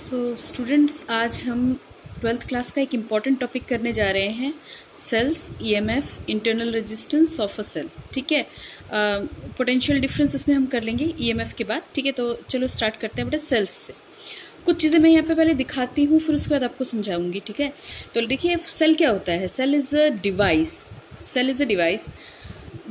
Students, आज हम twelfth class का एक इम्पॉर्टेंट टॉपिक करने जा रहे हैं, cells, EMF, internal resistance of a cell. ठीक है, पोटेंशियल डिफरेंस इसमें हम कर लेंगे ईएमएफ के बाद। ठीक है, तो चलो स्टार्ट करते हैं बेटा सेल्स से। कुछ चीज़ें मैं यहाँ पे पहले दिखाती हूँ, फिर उसके बाद आपको समझाऊंगी। ठीक है, तो देखिए सेल क्या होता है। Cell is a device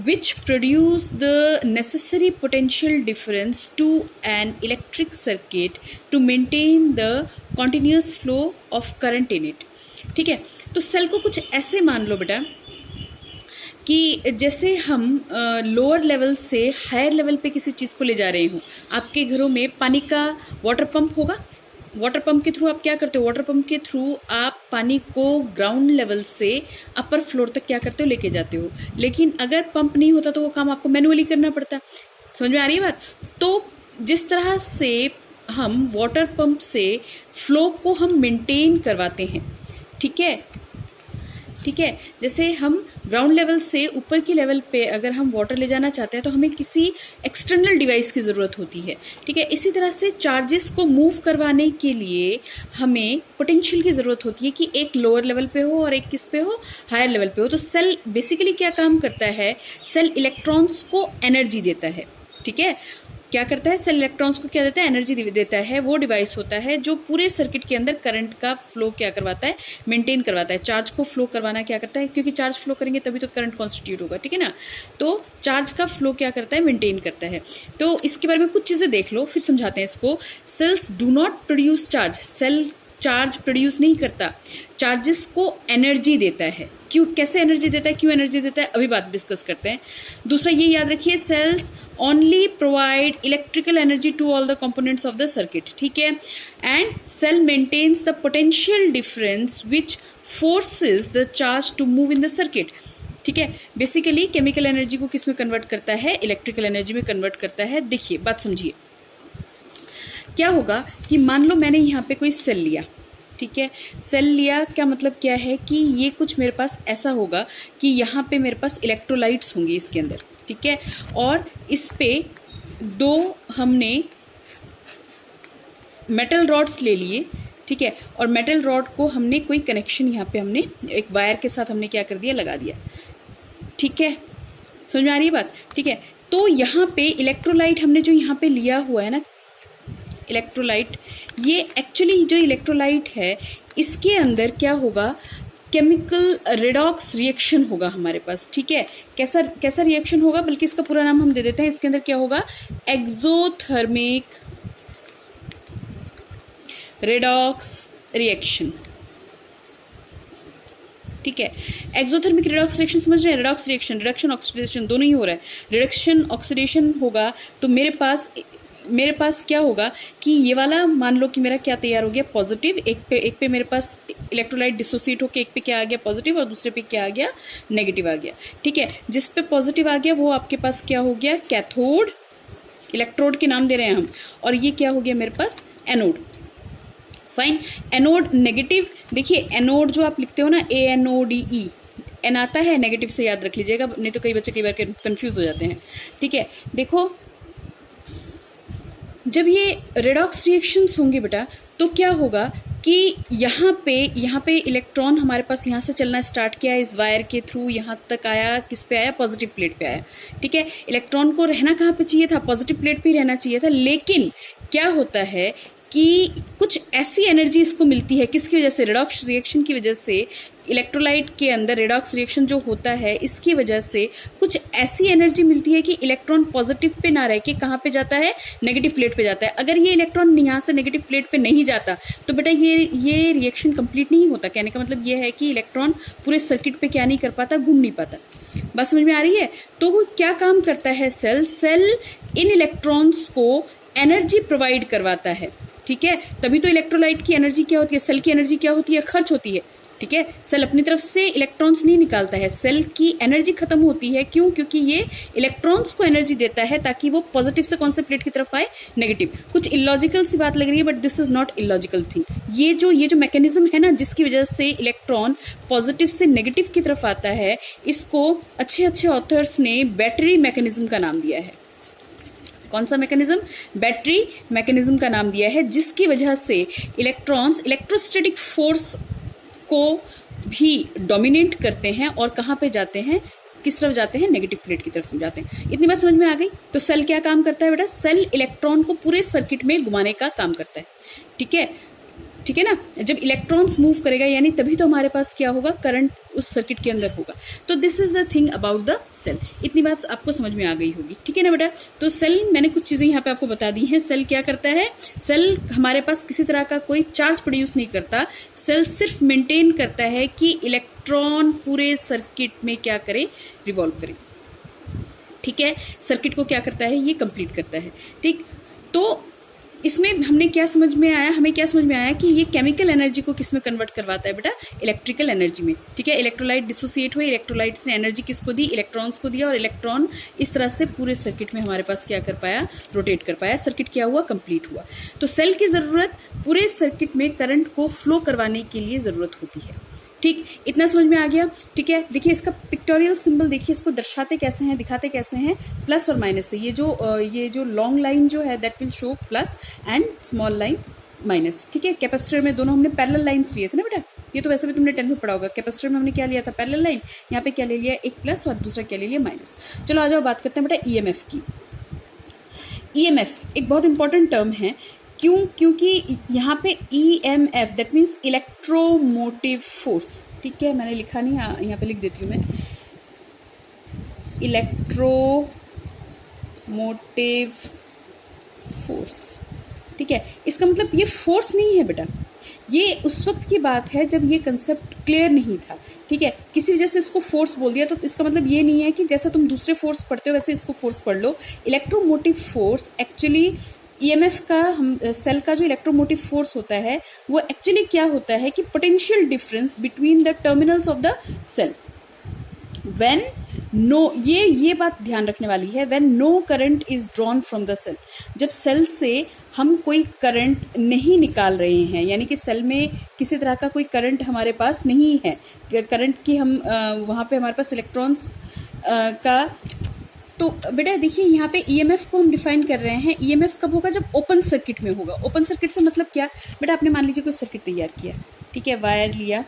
which produce the necessary potential difference to an electric circuit to maintain the continuous flow of current in it। ठीक है, तो सेल को कुछ ऐसे मान लो बेटा कि जैसे हम लोअर लेवल से हायर लेवल पे किसी चीज़ को ले जा रहे हूँ। आपके घरों में पानी का वाटर पंप होगा, वाटर पंप के थ्रू आप क्या करते हो, वाटर पंप के थ्रू आप पानी को ग्राउंड लेवल से अपर फ्लोर तक क्या करते हो, लेके जाते हो। लेकिन अगर पंप नहीं होता तो वो काम आपको मैनुअली करना पड़ता। समझ में आ रही है बात? तो जिस तरह से हम वाटर पंप से फ्लो को हम मेंटेन करवाते हैं, ठीक है, जैसे हम ग्राउंड लेवल से ऊपर की लेवल पे अगर हम वाटर ले जाना चाहते हैं तो हमें किसी एक्सटर्नल डिवाइस की ज़रूरत होती है। ठीक है, इसी तरह से चार्जेस को मूव करवाने के लिए हमें पोटेंशियल की ज़रूरत होती है कि एक लोअर लेवल पे हो और एक किस पे हो, हायर लेवल पे हो। तो सेल बेसिकली क्या काम करता है, सेल इलेक्ट्रॉन्स को एनर्जी देता है। ठीक है, क्या करता है, सेल इलेक्ट्रॉन्स को क्या देता है, एनर्जी देता है। वो डिवाइस होता है जो पूरे सर्किट के अंदर करंट का फ्लो क्या करवाता है, मेंटेन करवाता है। चार्ज को फ्लो करवाना क्या करता है, क्योंकि चार्ज फ्लो करेंगे तभी तो करंट कॉन्स्टिट्यूट होगा। ठीक है ना, तो चार्ज का फ्लो क्या करता है, मेंटेन करता है। तो इसके बारे में कुछ चीजें देख लो, फिर समझाते हैं इसको। Cells do not produce charge, cell charge produce नहीं करता, चार्जेस को एनर्जी देता है। क्यों, कैसे एनर्जी देता है, क्यों एनर्जी देता है, अभी बात डिस्कस करते हैं। दूसरा ये याद रखिए, cells only provide electrical energy to all the components of the circuit. ठीक है, and cell maintains the potential difference which forces the charge to move in the circuit. ठीक है, बेसिकली केमिकल एनर्जी को किस में कन्वर्ट करता है, electrical energy में कन्वर्ट करता है। देखिए बात समझिए, क्या होगा कि मान लो मैंने यहाँ पे कोई सेल लिया। ठीक है, सेल लिया क्या मतलब क्या है कि ये कुछ मेरे पास ऐसा होगा कि यहाँ पे मेरे पास इलेक्ट्रोलाइट्स होंगे इसके अंदर। ठीक है, और इस पे दो हमने मेटल रॉड्स ले लिए। ठीक है, और मेटल रॉड को हमने कोई कनेक्शन यहाँ पे हमने एक वायर के साथ हमने क्या कर दिया, लगा दिया। ठीक है, समझ में आ रही है बात? ठीक है, तो यहाँ पे इलेक्ट्रोलाइट हमने जो यहाँ पे लिया हुआ है ना, इलेक्ट्रोलाइट, ये एक्चुअली जो इलेक्ट्रोलाइट है इसके अंदर क्या होगा, केमिकल रेडॉक्स रिएक्शन होगा हमारे पास। ठीक है, कैसा रिएक्शन होगा, बल्कि इसका पूरा नाम हम दे देते हैं। इसके अंदर क्या होगा, एक्सोथर्मिक रेडॉक्स रिएक्शन। ठीक है, एक्सोथर्मिक रेडॉक्स रिएक्शन समझ रहे हैं? रेडॉक्स रिएक्शन, रिडक्शन ऑक्सीडेशन दोनों ही हो रहा है। रिडक्शन ऑक्सीडेशन होगा तो मेरे पास क्या होगा कि ये वाला मान लो कि मेरा क्या तैयार हो गया, पॉजिटिव। एक पे मेरे पास इलेक्ट्रोलाइट डिसोसिएट होकर एक पे क्या आ गया, पॉजिटिव, और दूसरे पे क्या आ गया, नेगेटिव आ गया। ठीक है, जिस पे पॉजिटिव आ गया वो आपके पास क्या हो गया, कैथोड, इलेक्ट्रोड के नाम दे रहे हैं हम, और ये क्या हो गया मेरे पास, एनोड। Fine, anode negative. देखिए एनोड जो आप लिखते हो ना, ANODE, एन आता है, नेगेटिव से याद रख लीजिएगा, नहीं तो कई बच्चे कई बार कंफ्यूज हो जाते हैं। ठीक है, देखो जब ये रेडॉक्स रिएक्शंस होंगे बेटा तो क्या होगा कि यहाँ पे इलेक्ट्रॉन हमारे पास यहाँ से चलना स्टार्ट किया, इस वायर के थ्रू यहाँ तक आया, किस पे आया, पॉजिटिव प्लेट पे आया। ठीक है, इलेक्ट्रॉन को रहना कहाँ पे चाहिए था, पॉजिटिव प्लेट पे ही रहना चाहिए था। लेकिन क्या होता है कि कुछ ऐसी एनर्जी इसको मिलती है, किसकी वजह से, रेडॉक्स रिएक्शन की वजह से। इलेक्ट्रोलाइट के अंदर रेडॉक्स रिएक्शन जो होता है इसकी वजह से कुछ ऐसी एनर्जी मिलती है कि इलेक्ट्रॉन पॉजिटिव पे ना रह के कहाँ पे जाता है, नेगेटिव प्लेट पे जाता है। अगर ये इलेक्ट्रॉन यहाँ से नेगेटिव प्लेट पे नहीं जाता तो बेटा ये रिएक्शन कंप्लीट नहीं होता। कहने का मतलब ये है कि इलेक्ट्रॉन पूरे सर्किट पे क्या नहीं कर पाता, घूम नहीं पाता। बात समझ में आ रही है? तो वो क्या काम करता है, सेल इन इलेक्ट्रॉन्स को एनर्जी प्रोवाइड करवाता है। ठीक है, तभी तो इलेक्ट्रोलाइट की एनर्जी क्या होती है, सेल की एनर्जी क्या होती है, खर्च होती है। ठीक है, सेल अपनी तरफ से इलेक्ट्रॉन्स नहीं निकालता है, सेल की एनर्जी खत्म होती है। क्यों? क्योंकि ये इलेक्ट्रॉन्स को एनर्जी देता है ताकि वो पॉजिटिव से कौन से प्लेट की तरफ आए, नेगेटिव। कुछ इलॉजिकल सी बात लग रही है, but this is not illogical thing. ये जो मैकेनिज्म है ना, जिसकी वजह से इलेक्ट्रॉन पॉजिटिव से नेगेटिव की तरफ आता है, इसको अच्छे ऑथर्स ने बैटरी मैकेनिज्म का नाम दिया है। कौन सा मैकेनिज्म? बैटरी मैकेनिज्म का नाम दिया है, जिसकी वजह से इलेक्ट्रॉन्स इलेक्ट्रोस्टैटिक फोर्स को भी डोमिनेट करते हैं और कहाँ पे जाते हैं, किस तरफ जाते हैं? नेगेटिव प्लेट की तरफ से जाते हैं। इतनी बात समझ में आ गई? तो सेल क्या काम करता है बेटा? सेल इलेक्ट्रॉन को पूरे सर्किट में घुमाने का काम करता है। ठीक है, ठीक है ना। जब इलेक्ट्रॉन्स मूव करेगा यानी तभी तो हमारे पास क्या होगा? करंट उस सर्किट के अंदर होगा। तो this is the thing about the cell. इतनी बात आपको समझ में आ गई होगी, ठीक है ना बेटा। तो सेल, मैंने कुछ चीजें यहाँ पे आपको बता दी हैं। सेल क्या करता है? सेल हमारे पास किसी तरह का कोई चार्ज प्रोड्यूस नहीं करता। सेल सिर्फ मेंटेन करता है कि इलेक्ट्रॉन पूरे सर्किट में क्या करे? रिवॉल्व करे। ठीक है, सर्किट को क्या करता है? ये कंप्लीट करता है। ठीक, तो इसमें हमें क्या समझ में आया कि ये केमिकल एनर्जी को किस में कन्वर्ट करवाता है बेटा? इलेक्ट्रिकल एनर्जी में। ठीक है, इलेक्ट्रोलाइट डिसोसिएट हुए, इलेक्ट्रोलाइट्स ने एनर्जी किसको दी? इलेक्ट्रॉन्स को दिया, और इलेक्ट्रॉन इस तरह से पूरे सर्किट में हमारे पास क्या कर पाया? रोटेट कर पाया। सर्किट क्या हुआ? कंप्लीट हुआ। तो सेल की जरूरत पूरे सर्किट में करंट को फ्लो करवाने के लिए जरूरत होती है। ठीक, इतना समझ में आ गया? ठीक है, देखिए इसका पिक्टोरियल सिंबल देखिए, इसको दर्शाते कैसे हैं, दिखाते कैसे हैं? प्लस और माइनस से। ये जो लॉन्ग लाइन जो है that will show plus and small line minus. ठीक है, कैपेसिटर में दोनों हमने पैरेलल लाइंस लिए थे ना बेटा। ये तो वैसे भी तुमने 10th में पढ़ा होगा। कैपेसिटर में हमने क्या लिया था? Parallel line. यहाँ पे क्या ले लिया? एक प्लस और दूसरा क्या ले लिया? माइनस। चलो आ जाओ बात करते हैं बेटा ईएमएफ की। ईएमएफ एक बहुत इंपॉर्टेंट टर्म है। क्यों? क्योंकि यहाँ पे EMF that means electromotive force. ठीक है, मैंने लिखा नहीं, यहाँ पे लिख देती हूँ मैं, इलेक्ट्रोमोटिव फोर्स। ठीक है, इसका मतलब ये फोर्स नहीं है बेटा, ये उस वक्त की बात है जब ये कंसेप्ट क्लियर नहीं था। ठीक है, किसी वजह से इसको फोर्स बोल दिया, तो इसका मतलब ये नहीं है कि जैसा तुम दूसरे फोर्स पढ़ते हो वैसे इसको फोर्स पढ़ लो। इलेक्ट्रोमोटिव फोर्स एक्चुअली ईएमएफ का, हम सेल का जो इलेक्ट्रोमोटिव फोर्स होता है वो एक्चुअली क्या होता है कि potential difference between the terminals of the cell when no, ये बात ध्यान रखने वाली है, when no current is drawn from the cell. जब सेल से हम कोई करंट नहीं निकाल रहे हैं, यानी कि सेल में किसी तरह का कोई करंट हमारे पास नहीं है, करंट की हम वहाँ पे हमारे पास इलेक्ट्रॉन्स का, तो बेटा देखिए यहाँ पे ईएमएफ को हम डिफाइन कर रहे हैं। ईएमएफ कब होगा? जब ओपन सर्किट में होगा। ओपन सर्किट से मतलब क्या बेटा? आपने मान लीजिए कोई सर्किट तैयार किया, ठीक है, वायर लिया,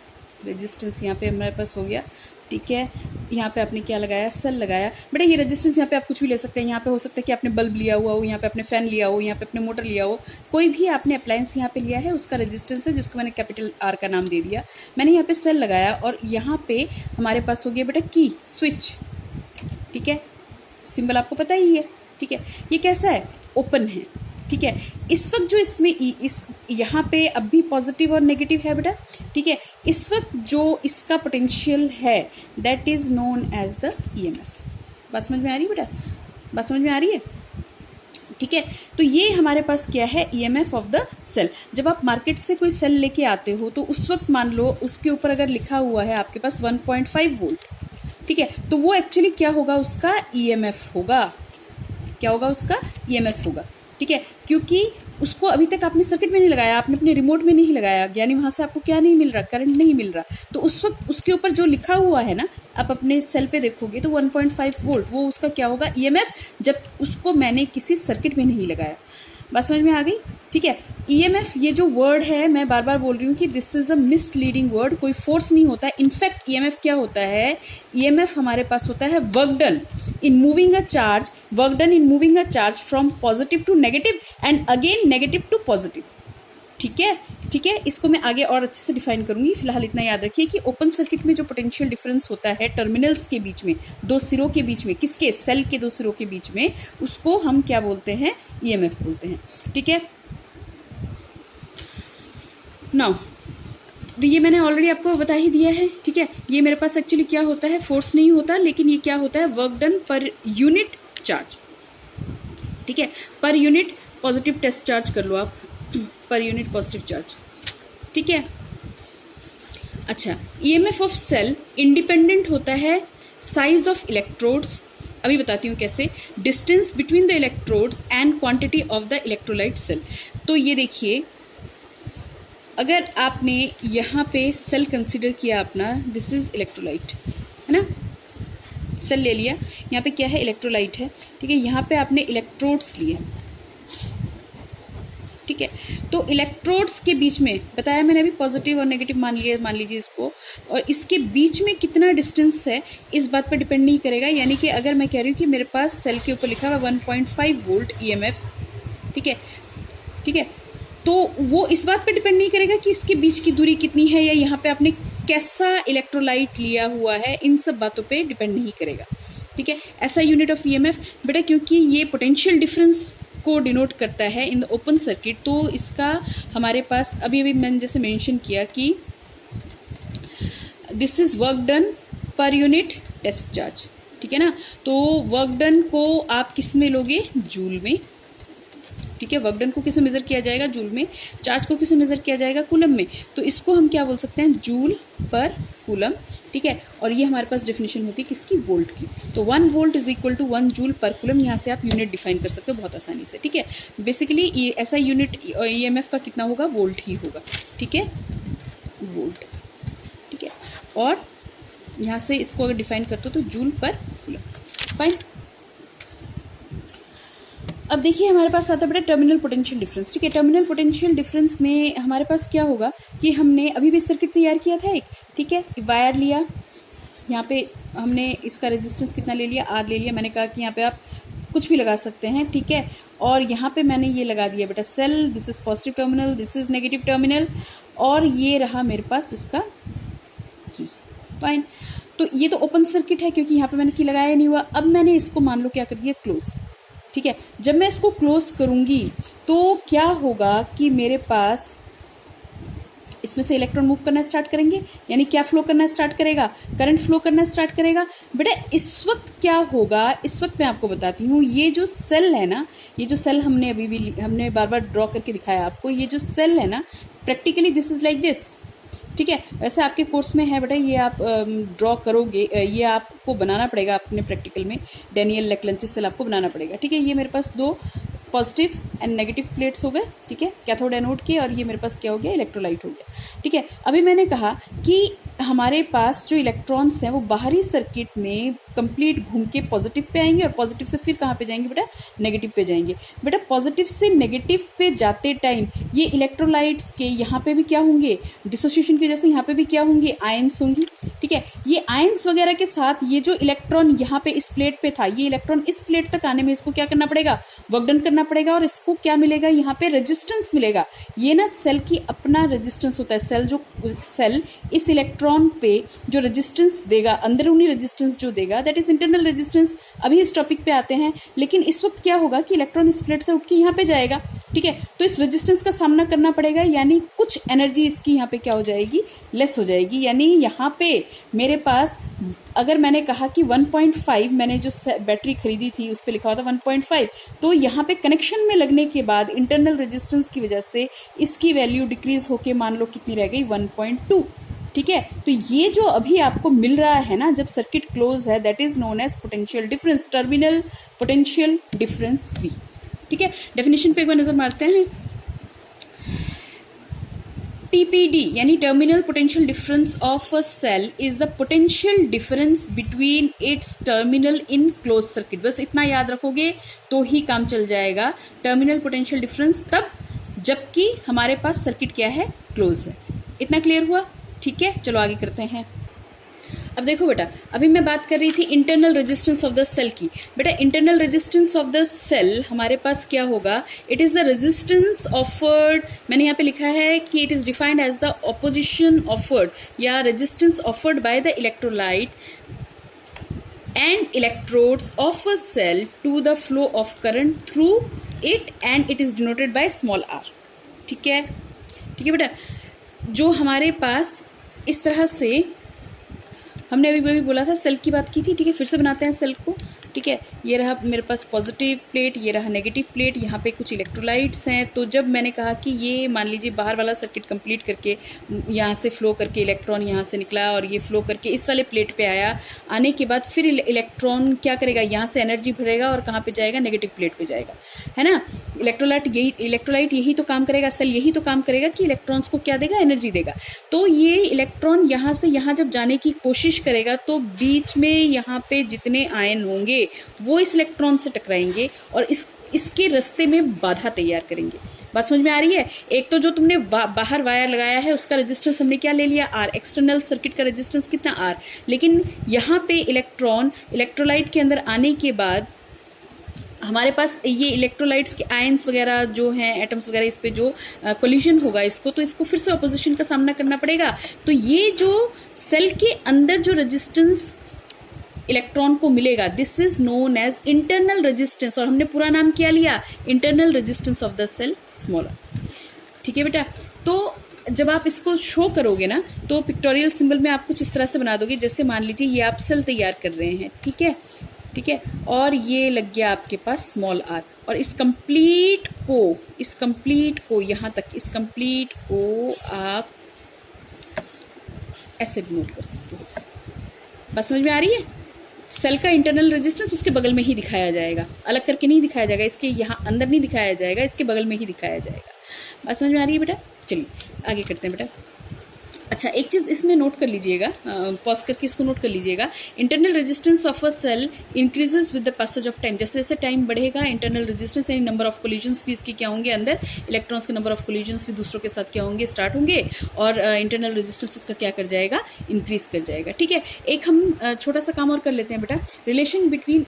रेजिस्टेंस यहाँ पे हमारे पास हो गया। ठीक है, यहाँ पे आपने क्या लगाया? सेल लगाया। बेटा ये रेजिस्टेंस यहाँ पे आप कुछ भी ले सकते हैं। यहाँ पे हो सकता है कि आपने बल्ब लिया हुआ हो, यहाँ पे आपने फैन लिया हो, यहाँ पे आपने मोटर लिया हो, कोई भी आपने अप्लायंस यहाँ पे लिया है, उसका रेजिस्टेंस है जिसको मैंने कैपिटल R का नाम दे दिया। मैंने यहाँ पे सेल लगाया और यहाँ पे हमारे पास हो गया बेटा की स्विच। ठीक है, सिंबल आपको पता ही है। ठीक है, ये कैसा है? ओपन है। ठीक है, इस वक्त जो इसमें इस यहाँ पे अब भी पॉजिटिव और नेगेटिव है बेटा। ठीक है, इस वक्त जो इसका पोटेंशियल है that is known as the EMF. बात समझ में आ रही है बेटा? बात समझ में आ रही है? ठीक है, तो ये हमारे पास क्या है? EMF of the cell. जब आप मार्केट से कोई सेल लेके आते हो तो उस वक्त मान लो उसके ऊपर अगर लिखा हुआ है आपके पास 1.5 वोल्ट, ठीक है, तो वो एक्चुअली क्या होगा? उसका ईएमएफ होगा। क्या होगा? उसका ईएमएफ होगा। ठीक है, क्योंकि उसको अभी तक आपने सर्किट में नहीं लगाया, आपने अपने रिमोट में नहीं लगाया, यानी वहां से आपको क्या नहीं मिल रहा? करंट नहीं मिल रहा। तो उस वक्त उसके ऊपर जो लिखा हुआ है ना, आप अपने सेल पे देखोगे तो 1.5 वोल्ट, वो उसका क्या होगा? ईएमएफ, जब उसको मैंने किसी सर्किट में नहीं लगाया। बात समझ में आ गई? ठीक है, ईएमएफ ये जो वर्ड है, मैं बार बार बोल रही हूँ कि this is a misleading word. कोई फोर्स नहीं होता है। इनफैक्ट ईएमएफ क्या होता है? ईएमएफ हमारे पास होता है work done in moving a charge, work done in moving a charge from positive to negative and again negative to positive. ठीक है, ठीक है, इसको मैं आगे और अच्छे से डिफाइन करूंगी। फिलहाल इतना याद रखिए कि ओपन सर्किट में जो पोटेंशियल डिफरेंस होता है टर्मिनल्स के बीच में, दो सिरों के बीच में, किसके? सेल के दो सिरों के बीच में, उसको हम क्या बोलते हैं? ईएमएफ बोलते हैं। ठीक है, नाउ ये मैंने ऑलरेडी आपको बता ही दिया है। ठीक है, ये मेरे पास एक्चुअली क्या होता है? फोर्स नहीं होता, लेकिन ये क्या होता है? Work done per unit charge. ठीक है, per unit positive test charge कर लो आप, पर यूनिट पॉजिटिव चार्ज। ठीक है, अच्छा, ईएमएफ ऑफ सेल इंडिपेंडेंट होता है साइज ऑफ इलेक्ट्रोड्स। अभी बताती हूँ कैसे। Distance between the electrodes and quantity of the electrolyte cell. तो ये देखिए, अगर आपने यहाँ पे सेल कंसिडर किया अपना, दिस इज इलेक्ट्रोलाइट, है ना, सेल ले लिया, यहाँ पे क्या है, इलेक्ट्रोलाइट है, ठीक है। यहाँ पे आपने इलेक्ट्रोड्स लिए, ठीक है। तो इलेक्ट्रोड्स के बीच में बताया मैंने अभी, पॉजिटिव और नेगेटिव मान लीजिए इसको, और इसके बीच में कितना डिस्टेंस है इस बात पर डिपेंड नहीं करेगा। यानी कि अगर मैं कह रही हूँ कि मेरे पास सेल के ऊपर लिखा हुआ 1.5 वोल्ट EMF, ठीक है, ठीक है, तो वो इस बात पे डिपेंड नहीं करेगा कि इसके बीच की दूरी कितनी है या यहाँ पे आपने कैसा इलेक्ट्रोलाइट लिया हुआ है, इन सब बातों पे डिपेंड नहीं करेगा, ठीक है। ऐसा यूनिट ऑफ EMF बेटा, क्योंकि ये पोटेंशियल डिफरेंस को डिनोट करता है इन द ओपन सर्किट, तो इसका हमारे पास अभी मैंने जैसे मेंशन किया कि this is work done per unit test charge, ठीक है ना। तो वर्क डन को आप किस में लोगे, जूल में, ठीक है। वर्क डन को किसमें मेजर किया जाएगा, जूल में। चार्ज को किसमें मेजर किया जाएगा, कूलम में। तो इसको हम क्या बोल सकते हैं, जूल पर कूलम, ठीक है। और ये हमारे पास डेफिनेशन होती है किसकी, वोल्ट की। तो 1 volt is equal to 1 joule per coulomb. यहाँ से आप यूनिट डिफाइन कर सकते हो बहुत आसानी से, ठीक है। बेसिकली ऐसा यूनिट EMF का कितना होगा, वोल्ट ही होगा, ठीक है, वोल्ट, ठीक है। और यहाँ से इसको अगर डिफाइन करते हो तो जूल पर कूलम, फाइन। अब देखिए हमारे पास आता है बेटा टर्मिनल पोटेंशियल डिफरेंस, ठीक है। टर्मिनल पोटेंशियल डिफरेंस में हमारे पास क्या होगा कि हमने अभी भी सर्किट तैयार किया था एक, ठीक है। वायर लिया, यहाँ पे हमने इसका रेजिस्टेंस कितना ले लिया, R ले लिया। मैंने कहा कि यहाँ पे आप कुछ भी लगा सकते हैं, ठीक है। और यहाँ पे मैंने ये लगा दिया बेटा cell, this is positive terminal, this is negative terminal, और ये रहा मेरे पास इसका की, फाइन। तो ये तो ओपन सर्किट है क्योंकि यहाँ पे मैंने की लगाया नहीं हुआ। अब मैंने इसको मान लो क्या कर दिया, क्लोज, ठीक है। जब मैं इसको क्लोज करूंगी तो क्या होगा कि मेरे पास इसमें से इलेक्ट्रॉन मूव करना स्टार्ट करेंगे, यानी क्या फ्लो करना स्टार्ट करेगा, करंट फ्लो करना स्टार्ट करेगा। बेटा इस वक्त क्या होगा, इस वक्त मैं आपको बताती हूँ, ये जो सेल है ना, ये जो सेल हमने बार बार ड्रॉ करके दिखाया आपको, ये जो सेल है ना, practically this is like this, ठीक है। वैसे आपके कोर्स में है बेटा, ये आप ड्रॉ करोगे, ये आपको बनाना पड़ेगा अपने प्रैक्टिकल में, डेनियल लेक्लेंची सेल आपको बनाना पड़ेगा, ठीक है। ये मेरे पास 2 पॉजिटिव एंड नेगेटिव प्लेट्स हो गए, ठीक है, कैथोड एनोड के, और ये मेरे पास क्या हो गया, इलेक्ट्रोलाइट हो गया, ठीक है। अभी मैंने कहा कि हमारे पास जो इलेक्ट्रॉन्स हैं वो बाहरी सर्किट में कंप्लीट घूम के पॉजिटिव पे आएंगे, और पॉजिटिव से फिर कहाँ पे जाएंगे बेटा, नेगेटिव पे जाएंगे। बेटा पॉजिटिव से नेगेटिव पे जाते टाइम ये इलेक्ट्रोलाइट्स के यहाँ पे भी क्या होंगे, डिसोसिएशन की वजह से यहाँ पे भी क्या होंगे, आयंस होंगी, ठीक है। ये आयंस वगैरह के साथ ये जो इलेक्ट्रॉन यहाँ पे इस प्लेट पे था, ये इलेक्ट्रॉन इस प्लेट तक आने में इसको क्या करना पड़ेगा, वर्क डन करना पड़ेगा, और इसको क्या मिलेगा, यहाँ पे रेजिस्टेंस मिलेगा। ये ना सेल की अपना रेजिस्टेंस होता है, सेल इस इलेक्ट्रॉन पे जो रेजिस्टेंस देगा, अंदरूनी रेजिस्टेंस जो देगा, दैट इज इंटरनल रेजिस्टेंस। अभी इस टॉपिक पे आते हैं, लेकिन इस वक्त क्या होगा कि इलेक्ट्रॉन इस प्लेट से उठ के यहाँ पे जाएगा, ठीक है। तो इस रेजिस्टेंस का सामना करना पड़ेगा, यानी कुछ एनर्जी इसकी यहाँ पे क्या हो जाएगी, लेस हो जाएगी। यानी यहाँ पे मेरे पास अगर मैंने कहा कि 1.5 मैंने जो बैटरी खरीदी थी उस पर लिखा हुआ था 1.5, तो यहाँ पे कनेक्शन में लगने के बाद इंटरनल रेजिस्टेंस की वजह से इसकी वैल्यू डिक्रीज होके मान लो कितनी रह गई, 1.2, ठीक है। तो ये जो अभी आपको मिल रहा है ना जब सर्किट क्लोज है, that is known as potential difference, terminal potential difference V, ठीक है। डेफिनेशन पे एक बार नजर मारते हैं। TPD यानी terminal potential difference of a cell is the potential difference between its terminal in close circuit. बस इतना याद रखोगे तो ही काम चल जाएगा। टर्मिनल पोटेंशियल डिफरेंस तब जबकि हमारे पास सर्किट क्या है, क्लोज है। इतना क्लियर हुआ, ठीक है। चलो आगे करते हैं। अब देखो बेटा, अभी मैं बात कर रही थी internal resistance of the cell की। बेटा internal resistance of the cell हमारे पास क्या होगा, it is the resistance offered, मैंने यहाँ पे लिखा है कि it is defined as the opposition offered या resistance offered by the electrolyte and electrodes of a cell to the flow of current through it and it is denoted by small r, ठीक है, ठीक है बेटा। जो हमारे पास इस तरह से हमने अभी बोला था, सेल की बात की थी, ठीक है। फिर से बनाते हैं सेल को, ठीक है। ये रहा मेरे पास पॉजिटिव प्लेट, ये रहा नेगेटिव प्लेट, यहाँ पे कुछ इलेक्ट्रोलाइट्स हैं। तो जब मैंने कहा कि ये मान लीजिए बाहर वाला सर्किट कंप्लीट करके यहाँ से फ्लो करके इलेक्ट्रॉन यहाँ से निकला और ये फ्लो करके इस वाले प्लेट पे आया, आने के बाद फिर इलेक्ट्रॉन क्या करेगा, यहाँ से एनर्जी भरेगा और कहाँ पे जाएगा, नेगेटिव प्लेट पे जाएगा, है ना। इलेक्ट्रोलाइट यही तो काम करेगा, सेल यही तो काम करेगा कि इलेक्ट्रॉन्स को क्या देगा, एनर्जी देगा। तो ये इलेक्ट्रॉन यहाँ से यहाँ जब जाने की कोशिश करेगा तो बीच में यहाँ पे जितने आयन होंगे वो इस इलेक्ट्रॉन से टकराएंगे और इसके रास्ते में बाधा तैयार करेंगे। बात समझ में आ रही है। एक तो जो तुमने बाहर वायर लगाया है उसका रेजिस्टेंस हमने क्या ले लिया, आर। एक्सटर्नल सर्किट का रेजिस्टेंस कितना, आर। लेकिन यहाँ पे इलेक्ट्रॉन इलेक्ट्रोलाइट के अंदर आने के बाद हमारे पास ये इलेक्ट्रोलाइट्स के आयंस वगैरह जो हैं, एटम्स वगैरह, इस पे जो कोलिजन होगा इसको, तो इसको फिर से ऑपोजिशन का सामना करना पड़ेगा। तो ये जो सेल के अंदर जो रेजिस्टेंस इलेक्ट्रॉन को मिलेगा, this is known as internal resistance, और हमने पूरा नाम क्या लिया, internal resistance of the cell, smaller. ठीक है बेटा। तो जब आप इसको शो करोगे ना तो पिक्टोरियल सिंबल में आप कुछ इस तरह से बना दोगे, जैसे मान लीजिए ये आप सेल तैयार कर रहे हैं, ठीक है, ठीक है, और ये लग गया आपके पास स्मॉल आर, और इस कंप्लीट को यहां तक, इस कंप्लीट को आप ऐसे डिनोट कर सकते हो। बात समझ में आ रही है। सेल का इंटरनल रेजिस्टेंस उसके बगल में ही दिखाया जाएगा, अलग करके नहीं दिखाया जाएगा, इसके यहाँ अंदर नहीं दिखाया जाएगा, इसके बगल में ही दिखाया जाएगा। बात समझ में आ रही है बेटा। चलिए आगे करते हैं बेटा। अच्छा, एक चीज इसमें नोट कर लीजिएगा, पॉज करके इसको नोट कर लीजिएगा। Internal resistance of a cell increases with the passage of time. जैसे जैसे टाइम बढ़ेगा इंटरनल रेजिस्टेंस यानी नंबर ऑफ कोलिजन्स भी इसके क्या होंगे, अंदर इलेक्ट्रॉन्स के नंबर ऑफ कोलिजन्स भी दूसरों के साथ क्या होंगे, स्टार्ट होंगे, और इंटरनल रेजिस्टेंस उसका क्या कर जाएगा, इंक्रीज कर जाएगा। ठीक है। एक हम छोटा सा काम और कर लेते हैं बेटा। Relation between